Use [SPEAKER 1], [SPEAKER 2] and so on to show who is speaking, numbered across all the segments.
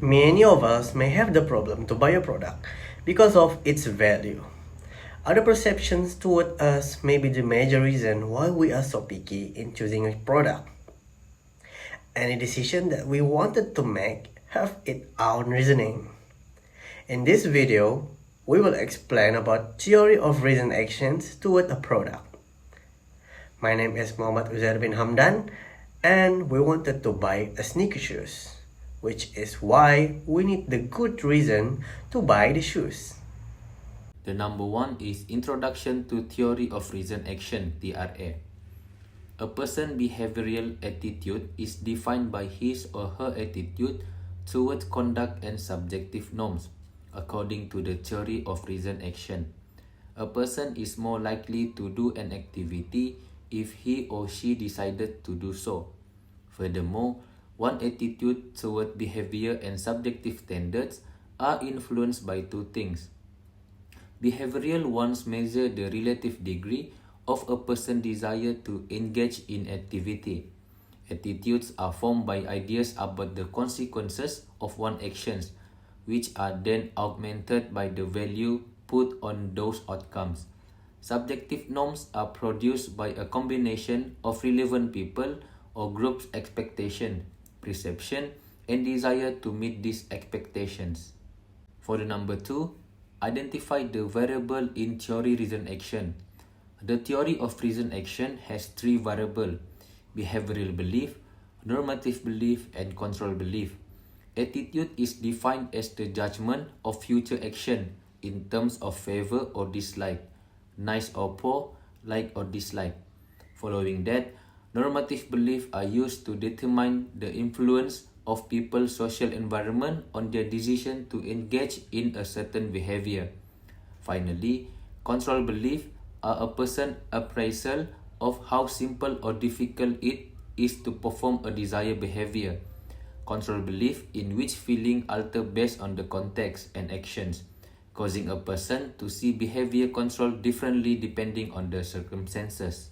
[SPEAKER 1] Many of us may have the problem to buy a product because of its value. Other perceptions toward us may be the major reason why we are so picky in choosing a product. Any decision that we wanted to make have its own reasoning. In this video, we will explain about theory of reason actions toward a product. My name is Muhammad Uzair bin Hamdan and we wanted to buy a sneaker shoes, which is why we need the good reason to buy the shoes.
[SPEAKER 2] The number one is Introduction to Theory of Reason Action, TRA. A person's behavioral attitude is defined by his or her attitude towards conduct and subjective norms, according to the theory of reason action. A person is more likely to do an activity if he or she decided to do so. Furthermore, one's attitude toward behavior and subjective standards are influenced by two things. Behavioral ones measure the relative degree of a person's desire to engage in activity. Attitudes are formed by ideas about the consequences of one's actions, which are then augmented by the value put on those outcomes. Subjective norms are produced by a combination of relevant people or groups' expectation, perception, and desire to meet these expectations. For the number two, identify the variable in theory reason action. The theory of reason action has three variables: behavioral belief, normative belief, and control belief. Attitude is defined as the judgment of future action in terms of favor or dislike, nice or poor, like or dislike. Following that, normative beliefs are used to determine the influence of people's social environment on their decision to engage in a certain behavior. Finally, control beliefs are a person's appraisal of how simple or difficult it is to perform a desired behavior. Control belief in which feelings alter based on the context and actions, causing a person to see behavior control differently depending on the circumstances.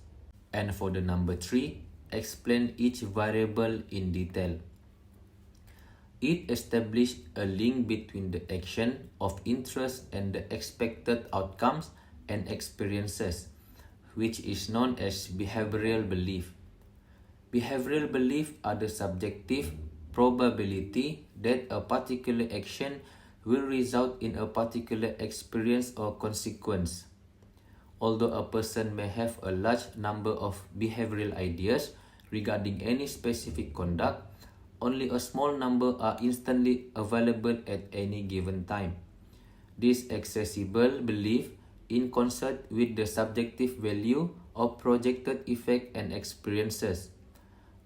[SPEAKER 2] And for the number three, explain each variable in detail. It establishes a link between the action of interest and the expected outcomes and experiences, which is known as behavioral belief. Behavioral beliefs are the subjective probability that a particular action will result in a particular experience or consequence. Although a person may have a large number of behavioral ideas regarding any specific conduct, only a small number are instantly available at any given time. This accessible belief, in concert with the subjective value of projected effect and experiences,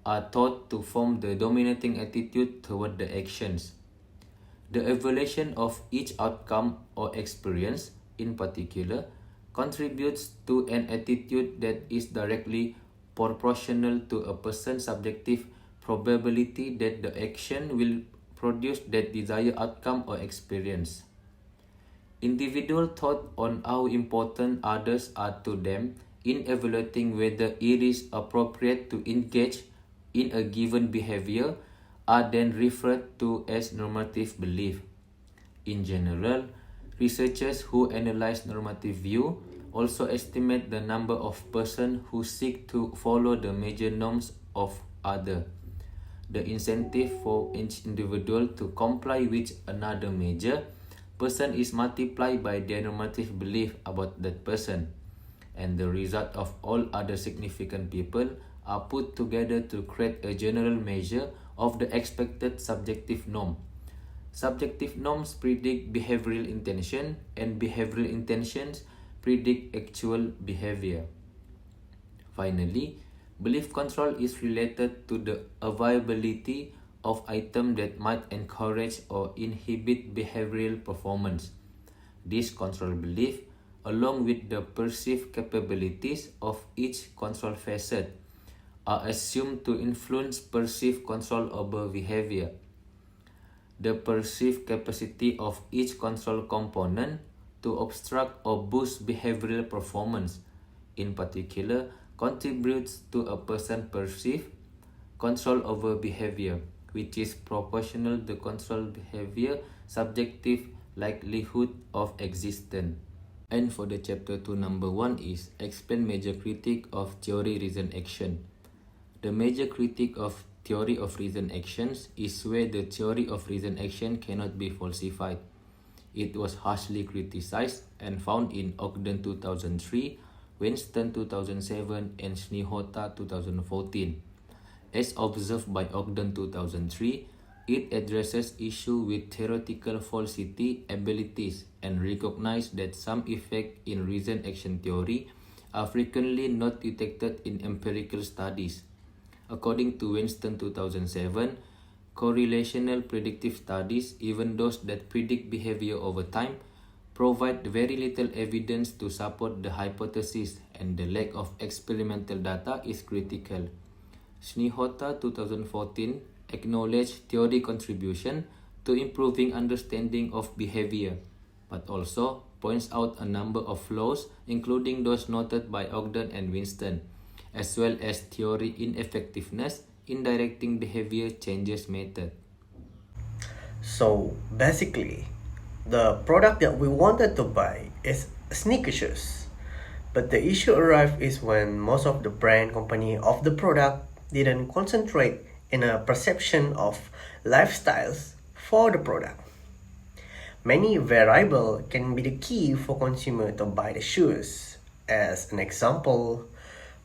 [SPEAKER 2] are thought to form the dominating attitude toward the actions. The evaluation of each outcome or experience, in particular, contributes to an attitude that is directly proportional to a person's subjective probability that the action will produce that desired outcome or experience. Individual thought on how important others are to them in evaluating whether it is appropriate to engage in a given behavior are then referred to as normative belief. In general, researchers who analyze normative view also estimate the number of persons who seek to follow the major norms of others. The incentive for each individual to comply with another major person is multiplied by their normative belief about that person, and the result of all other significant people are put together to create a general measure of the expected subjective norm. Subjective norms predict behavioral intention, and behavioral intentions predict actual behavior. Finally, belief control is related to the availability of items that might encourage or inhibit behavioral performance. This control belief, along with the perceived capabilities of each control facet, are assumed to influence perceived control over behavior. The perceived capacity of each control component to obstruct or boost behavioral performance, in particular, contributes to a person's perceived control over behavior, which is proportional to control behavior, subjective likelihood of existence. And for the chapter 2, number 1 is explain major critique of theory reason action. The major critique of theory of reason actions is where the theory of reason action cannot be falsified. It was harshly criticized and found in Ogden 2003, Winston 2007, and Snihota 2014. As observed by Ogden 2003, it addresses issue with theoretical falsity abilities and recognizes that some effects in reason action theory are frequently not detected in empirical studies. According to Winston 2007, correlational predictive studies, even those that predict behavior over time, provide very little evidence to support the hypothesis, and the lack of experimental data is critical. Snihota 2014 acknowledged theory contribution to improving understanding of behavior, but also points out a number of flaws, including those noted by Ogden and Winston, as well as theory ineffectiveness in directing behavior changes method.
[SPEAKER 1] So basically, the product that we wanted to buy is sneaker shoes. But the issue arrived is when most of the brand company of the product didn't concentrate in a perception of lifestyles for the product. Many variables can be the key for consumer to buy the shoes. As an example,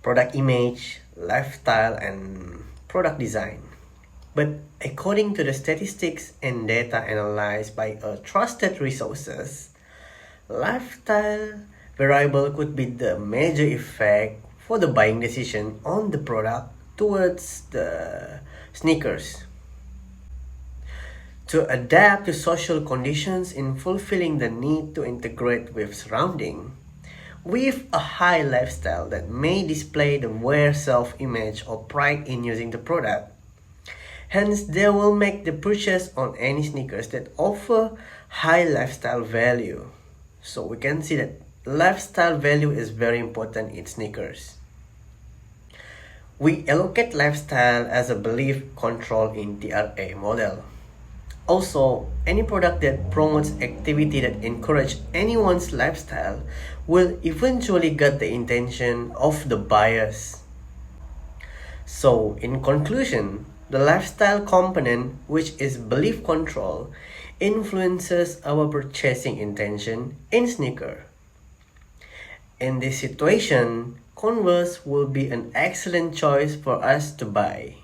[SPEAKER 1] product image, lifestyle, and product design. But according to the statistics and data analyzed by a trusted resources, lifestyle variable could be the major effect for the buying decision on the product towards the sneakers. To adapt to social conditions in fulfilling the need to integrate with surrounding, with a high lifestyle that may display the wearer self-image or pride in using the product. Hence, they will make the purchase on any sneakers that offer high lifestyle value. So we can see that lifestyle value is very important in sneakers. We allocate lifestyle as a belief control in TRA model. Also, any product that promotes activity that encourage anyone's lifestyle will eventually get the intention of the buyers. So, in conclusion, the lifestyle component, which is belief control, influences our purchasing intention in sneaker. In this situation, Converse will be an excellent choice for us to buy.